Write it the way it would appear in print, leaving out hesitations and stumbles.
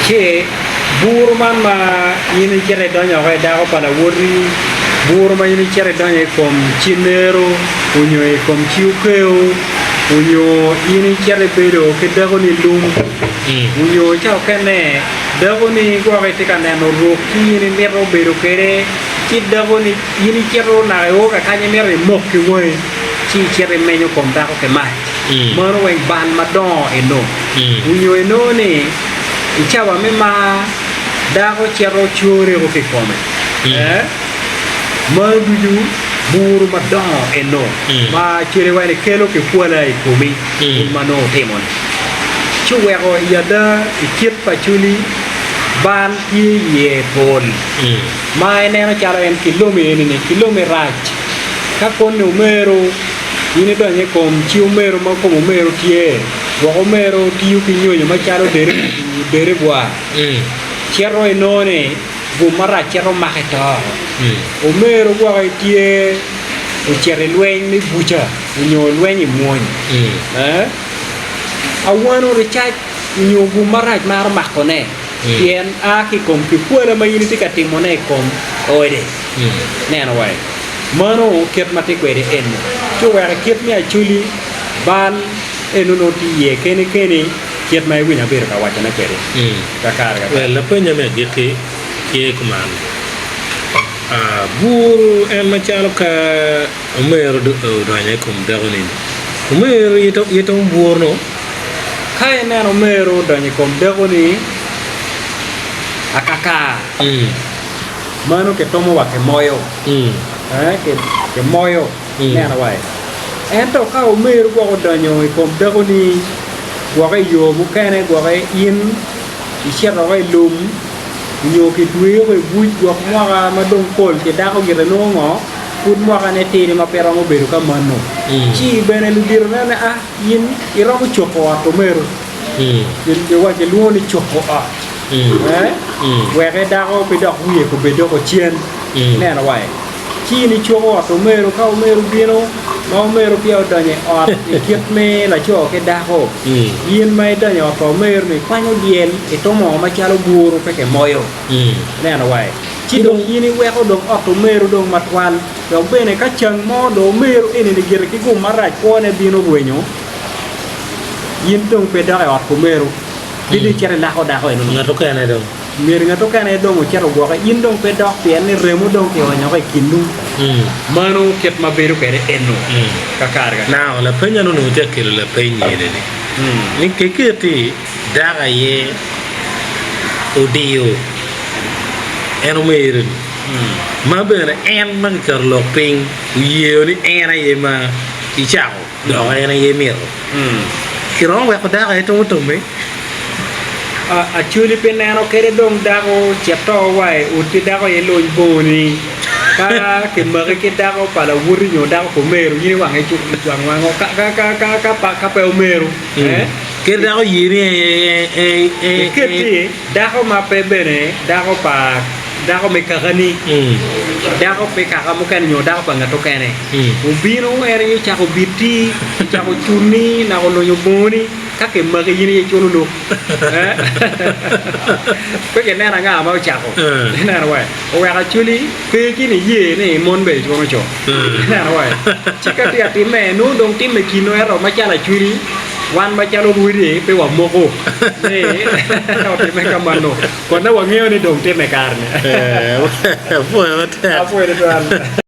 ke burman ma yini kere donyo ko da ko pala wori burma yini kere donyo kom chinero unyo e kom chiukeo unyo yini kere bedo ke dago ni lum unyo chao kene dago ni ko ke tikane no roki ni mero bedo kere ki dago ni yini kero na o ka kanye mere mokki woy chi kere menyo kom da ko ke mai mano wen ban madon eno unyo eno ni ichawa mema dago chero chore ko ke kome maduju buru madon eno ma chere wane kelo ke puala e komi mano temon chuwero yada ikit pachuli ban ye pol ma ene charo en kilometraj ka kon numero ini donye kom chiumero ma kom umero tie wo mero tiu kinyo ma charo dere bwa chero enone gumara chero maketo omero gwa tie o chere lwen ni bucha nyo lwen muon awano richaj nyo gumara mar makone yen aki kom ki puela ma yini tikatimone kom oide neno wai mano ket mate kwede en to wera ket mi achuli ban enono tiye kene ket mai winya ber ka wacha na kwede ka karga la penya me geke ke kuman buru en machalo ka umero do nya kum dagoni umero yito burno kai neno umero do nya kum dagoni akaka mano ke tomo wa ke moyo ke moyo neno wai ento ka umero go donyo kum dagoni gwa yo mu kene gwa in ishero ga lum nyo ki duwe ko buj gwa mwa ma don kol ke da ko gire no ngo pud mwa ne tiri ma pero mo beru ka manno chi bene lu dir na yin iro mo chopo to meru yin de wa ke lu ni chopo we ke da ko be do huye ko be do ko chien ne na wai chi ni chopo to meru ka meru bino ma meru pio danye ot kit me la cho ke da ko yin mai danye to meru ni kwanyo diel e to mo ma chalo buru ke moyo ne na wai chi dong yini we ko dong ot to meru dong matwan dong bene ka chang mo do meru ene ni gere ki go maraj ko ne bino wenyo yin dong pe da ot ko meru didi chere la ko da ko eno ngato ka ne dong mir ngato ka ne dong chero go ka yin dong pe dok pe ne remu dong ke wanyo ka kinu mano ket ma beru kere eno ka karga na la penya no te kelo la penya ne ni keketi daga ye odio eno meru ma bere en man kar lo ping ye ni ena ye ma ichao do ena ye miro kiron we ko daga to me actually penano kere dong dago chepto wai uti dago ye loñ boni ka ke mare ke dago pala wuri nyo dago ko meru yini wang e chuk wang wango ka pe meru ke dago yini ke ti dago ma pe bene dago me kagani dago pe kagamu kan nyo dago pa ngato kene ubino ere yo chako biti chako chuni na ko loño boni kake mage yini chono no ko ke nana nga ma chako nana wai o ya chuli pe kini ye ne mon be chono cho nana wai chikati ati me no dong tim me kino ero ma chala churi wan ma chalo ruiri pe wa moko ne o te me kamano ko na wa ngeo ni dong te me carne fue afuera